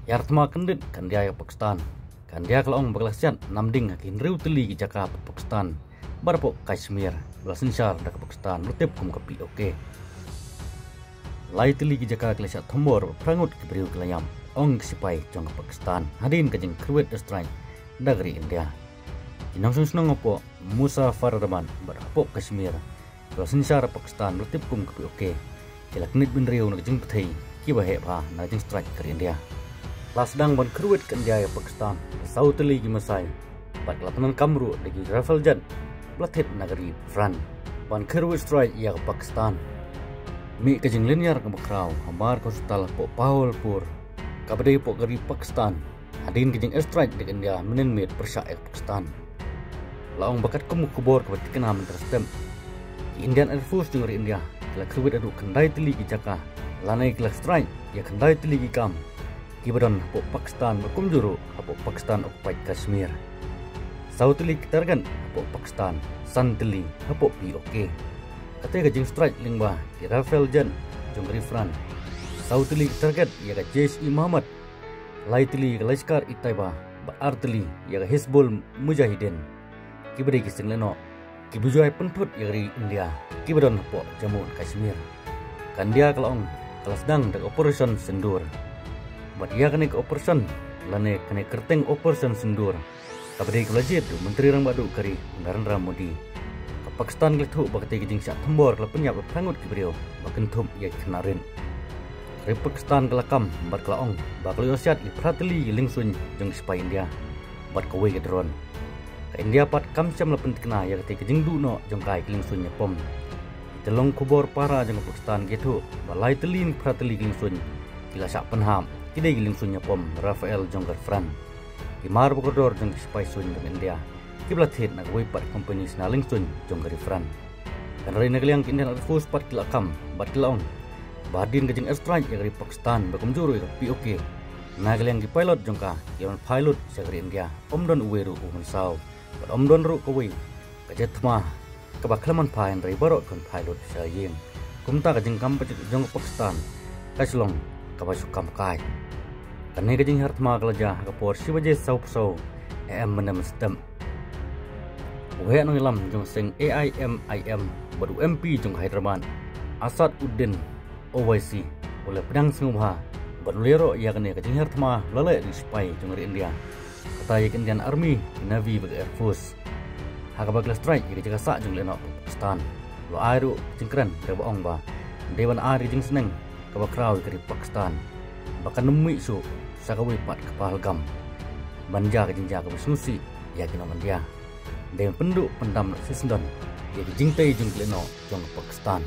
Yartma kendit kandia Pakistan. Kandia kalong baglasian namding hakin riu teli ki Jaka Pakistan. Barpo Kashmir belasin syar dak Pakistan rutip kum kapi oke. Lai teli ki Jaka klesa thombor prangut ki briu kelayam. Ong sipai jong Pakistan. Hadin kajing kruet strike dagri India. Inang sunung opo Musa Fardaman barpo Kashmir. Belasin syar Pakistan rutip kum kapi oke. Kilak nit bin riu nak jing pethai ki bahe pha na jing strike ke India. Lasdang ban kruet ke India Pakistan. South li ki Masai. Bat latanan Kamru dagi Rifle Jet. Blathit nagari Fran. Ban kruet strike ya Pakistan. Mi kajing linear ke bakrau hamar ko sutal po Pahulpur. Kabadai po gari Pakistan. Hadin kajing strike di India menen mit persya Pakistan. Laong bakat kamu kubor ke batikana menterstem. Indian Air Force jung India. Kala kruet adu kendai teli ki Jaka. Lanai kala strike ya kendai teli ki Kam. Kibaran hapo Pakistan berkumjuru hapo Pakistan occupied Kashmir. South li kitargan hapo Pakistan, Santli hapo POK. Katanya jing strike lingba di Rifle Jet jong Rifran. South li target ya ga Jaish-i Muhammad. Laitli ga Lashkar Taiba, Artli ya ga Hizbul Mujahidin. Kibari kising leno. Kibujuai penput ya dari India. Kibaran hapo Jammu Kashmir. Kandia kalong kalasdang dak operation Sindur. Bat ia kena ke operation, lane kena kerteng operation Sindur. Kabadai kelajit tu Menteri Rang Badu kari Narendra Modi. Ke Pakistan kelithu bakti kijing syak thembor ke penyap prangut ki beliau baken thum ia kenarin. Kari Pakistan kelakam bat kelaong bakli osiat i prateli lingsun jeng sipai India. Bat kawe ke drone. Ke India pat kamsyam lepen kena ia kati kijing duno jeng kai lingsun pom. Telong kubor para jeng Pakistan gitu balai telin prateli lingsun kila syak penham. Kidai giling sunya pom Rafael Jonggar Fran. Kimar bukodor jong sipai sun jong India. Kiblat hit nak wipat company snaling sun Jonggar Fran. Dan rai nagaliang Indian Air Force pat kilakam bat kilaong. Badin kajing airstrike dari Pakistan berkumjuru ke POK. Nagaliang ki pilot jongka kiawan pilot segeri India. Omdon uweru umansau. Bat omdon ru kawi. Kajet mah kebaklaman pain rai barok kon pilot saying. Kumta kajing kampet jong Pakistan. Kaslong kabasukam kai. Karena kajing hartma kelaja kapor si wajah sau menam stem. Uhe nang ilam jong sing AIM baru MP jong Hyderabad Asad Uddin OYC oleh pedang singubha baru lero ia kena kajing hartma lalai di spy jong India. Kata ya Indian Army, Navy bagi Air Force. Hakabak strike jadi jaga sak jong leno Pakistan. Lo airu jengkran dari boong ba. Dewan ari jeng seneng kabakrau dari Pakistan. Bahkan nemu isu sakawi pat ke Pahalgam. Banja kejinja ke Besnusi yakin aman dia. Dengan penduk pendam sesendon. Jadi jingtai jeng leno jong Pakistan.